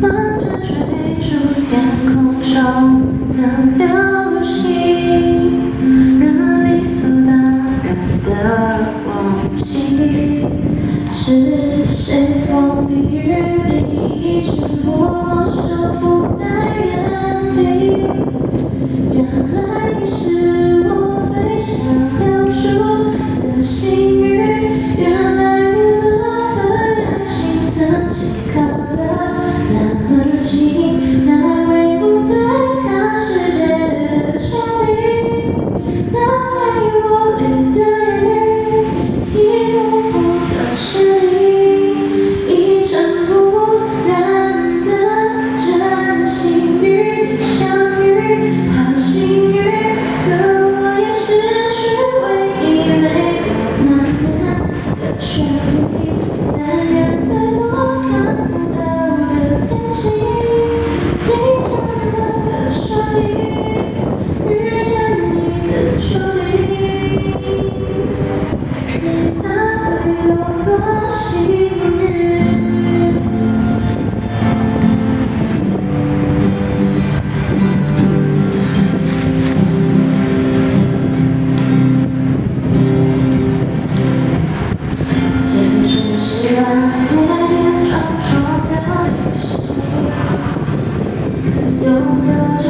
忙着追逐天空中的流星，让理所当然的忘记，是谁风里雨里一直默默守护在原地。原来你是我最想留住的幸运，原来我们和爱情曾经靠得那么近，那为我对抗世界的决定，那陪我淋的雨，一幕幕都是你，一尘不染的真心与你相遇。好幸运，可我也失去唯一泪流满面的权利。但愿在我看不到的天际，你张开了双翼，遇见你的注定，它会有多幸运？坚持希望跌跌撞撞的旅行，拥有着。